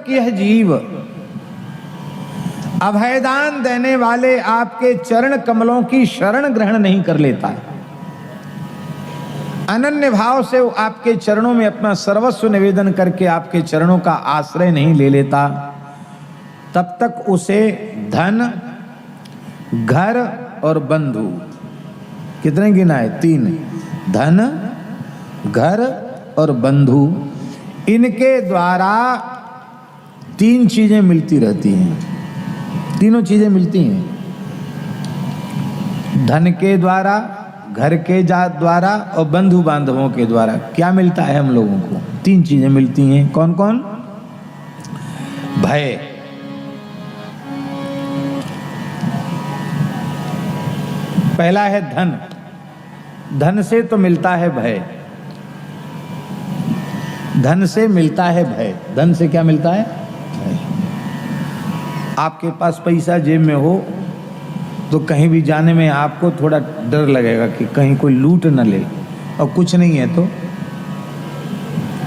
तक यह जीव अभयदान देने वाले आपके चरण कमलों की शरण ग्रहण नहीं कर लेता, अनन्य भाव से वो आपके चरणों में अपना सर्वस्व निवेदन करके आपके चरणों का आश्रय नहीं ले लेता, तब तक उसे धन, घर और बंधु, कितने गिना है? 3, धन, घर और बंधु, इनके द्वारा 3 चीजें मिलती रहती हैं। तीनों चीजें मिलती हैं, धन के द्वारा, घर के द्वारा और बंधु बांधवों के द्वारा। क्या मिलता है हम लोगों को? 3 चीजें मिलती हैं। कौन कौन? भय, पहला है धन। धन से तो मिलता है भय, धन से मिलता है भय। धन से क्या मिलता है? भय। आपके पास पैसा जेब में हो तो कहीं भी जाने में आपको थोड़ा डर लगेगा कि कहीं कोई लूट न ले, और कुछ नहीं है तो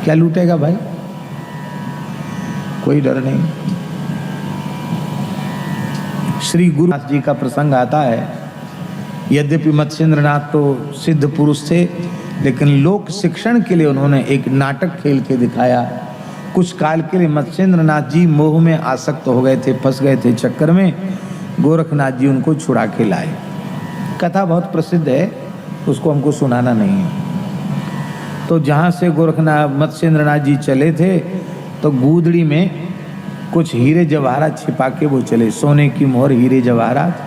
क्या लूटेगा भाई? कोई डर नहीं। श्री गुरुनाथ जी का प्रसंग आता है। यद्यपि मत्स्येंद्रनाथ तो सिद्ध पुरुष थे, लेकिन लोक शिक्षण के लिए उन्होंने एक नाटक खेल के दिखाया। कुछ काल के लिए मत्स्येंद्रनाथ जी मोह में आसक्त हो गए थे, फंस गए थे चक्कर में। गोरखनाथ जी उनको छुड़ा के लाए। कथा बहुत प्रसिद्ध है, उसको हमको सुनाना नहीं है। तो जहाँ से गोरखनाथ मत्स्येंद्रनाथ जी चले थे तो गूदड़ी में कुछ हीरे जवाहरात छिपा के वो चले, सोने की मोहर, हीरे जवाहरात।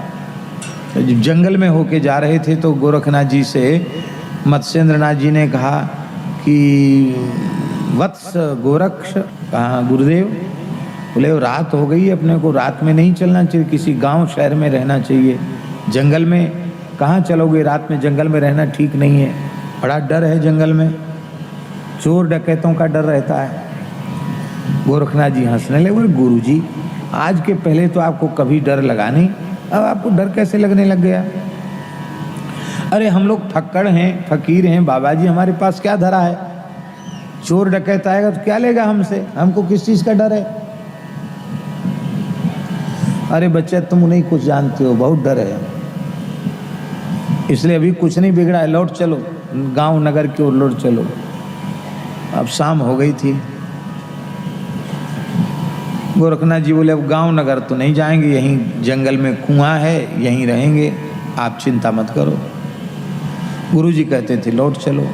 जब जंगल में होके जा रहे थे तो गोरखनाथ जी से मत्स्येंद्रनाथ जी ने कहा कि वत्स गोरक्ष, कहा गुरुदेव? बोले रात हो गई, अपने को रात में नहीं चलना चाहिए, किसी गांव शहर में रहना चाहिए। जंगल में कहाँ चलोगे? रात में जंगल में रहना ठीक नहीं है, बड़ा डर है जंगल में, चोर डकैतों का डर रहता है। गोरखनाथ जी हंसने लगे। बोले गुरुजी, आज के पहले तो आपको कभी डर लगा नहीं, अब आपको डर कैसे लगने लग गया? अरे हम लोग फक्कड़ हैं, फकीर हैं, बाबा जी हमारे पास क्या धरा है? चोर डकैत आएगा तो क्या लेगा हमसे? हमको किस चीज का डर है? अरे बच्चे तुम नहीं कुछ जानते हो, बहुत डर है, इसलिए अभी कुछ नहीं बिगड़ा है, लौट चलो गांव नगर की ओर लौट चलो। अब शाम हो गई थी। गोरखनाथ जी बोले अब गांव नगर तो नहीं जाएंगे, यहीं जंगल में कुआं है, यहीं रहेंगे, आप चिंता मत करो। गुरुजी कहते थे लौट चलो।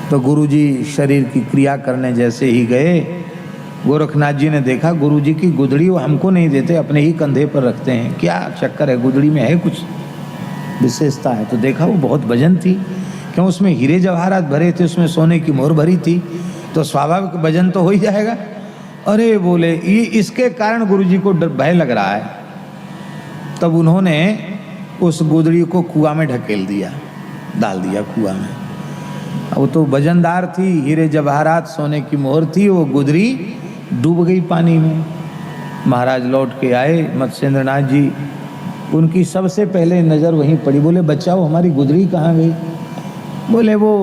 तो गुरुजी शरीर की क्रिया करने जैसे ही गए, गोरखनाथ जी ने देखा गुरुजी की गुदड़ी वो हमको नहीं देते, अपने ही कंधे पर रखते हैं। क्या चक्कर है? गुदड़ी में है कुछ विशेषता है? तो देखा वो बहुत वजन थी, क्यों उसमें हीरे जवाहरात भरे थे, उसमें सोने की मोहर भरी थी, तो स्वाभाविक वजन तो हो ही जाएगा। अरे बोले ये इसके कारण गुरुजी को भय लग रहा है। तब उन्होंने उस गुदड़ी को कुआं में ढकेल दिया, डाल दिया कुआं में। वो तो वजनदार थी, हीरे जवाहरात सोने की मोहर थी, वो गुदड़ी डूब गई पानी में। महाराज लौट के आए, मत्स्येंद्रनाथ जी, उनकी सबसे पहले नज़र वहीं पड़ी। बोले बच्चा वो हमारी गुदड़ी कहाँ गई? बोले वो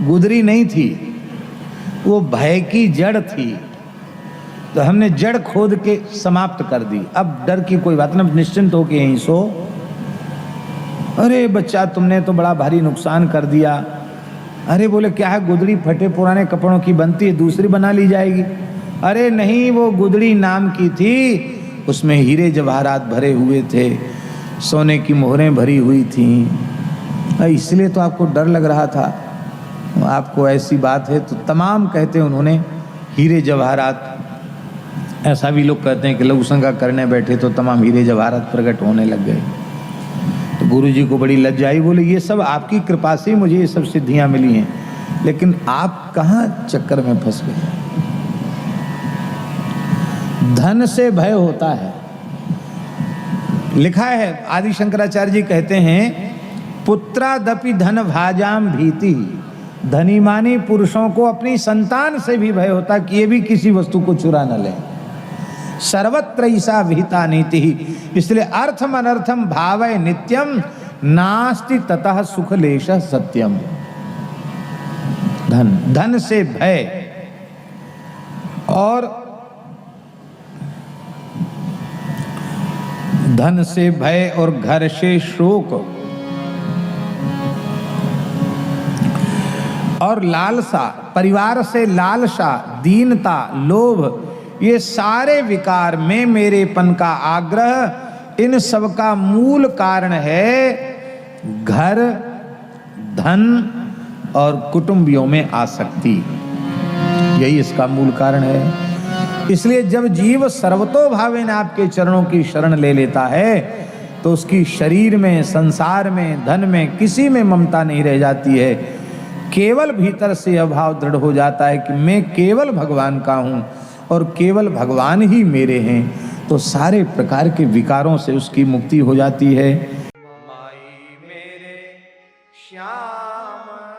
गुदड़ी नहीं थी, वो भय की जड़ थी, तो हमने जड़ खोद के समाप्त कर दी। अब डर की कोई बात नहीं, निश्चिंत हो के यहीं सो। अरे बच्चा तुमने तो बड़ा भारी नुकसान कर दिया। अरे बोले क्या है? गुदड़ी फटे पुराने कपड़ों की बनती है, दूसरी बना ली जाएगी। अरे नहीं, वो गुदड़ी नाम की थी, उसमें हीरे जवाहरात भरे हुए थे, सोने की मोहरें भरी हुई थीं, इसलिए तो आपको डर लग रहा था। आपको ऐसी बात है तो तमाम कहते हैं उन्होंने हीरे जवाहरात। ऐसा भी लोग कहते हैं कि लघु संज्ञा करने बैठे तो तमाम हीरे जवाहरात प्रकट होने लग गए। तो गुरुजी को बड़ी लज्जा आई। बोले ये सब आपकी कृपा से मुझे ये सब सिद्धियां मिली हैं, लेकिन आप कहाँ चक्कर में फंस गए? धन से भय होता है। लिखा है, आदि शंकराचार्य जी कहते हैं, पुत्रादपि धन भाजाम भीति। धनीमानी पुरुषों को अपनी संतान से भी भय होता कि ये भी किसी वस्तु को चुरा न ले। सर्वत्र ईसा विहिता नीति। इसलिए अर्थम अनर्थम भावय नित्यम नास्ति ततः सुखलेश सत्यम। धन, धन से भय। और धन से भय और घर से शोक और लालसा, परिवार से लालसा, दीनता, लोभ, ये सारे विकार में मेरेपन का आग्रह, इन सब का मूल कारण है घर, धन और कुटुंबियों में आसक्ति। यही इसका मूल कारण है। इसलिए जब जीव सर्वतोभावेन आपके चरणों की शरण ले लेता है तो उसकी शरीर में, संसार में, धन में, किसी में ममता नहीं रह जाती है। केवल भीतर से अभाव दृढ़ हो जाता है कि मैं केवल भगवान का हूँ और केवल भगवान ही मेरे हैं। तो सारे प्रकार के विकारों से उसकी मुक्ति हो जाती है। माई मेरे श्याम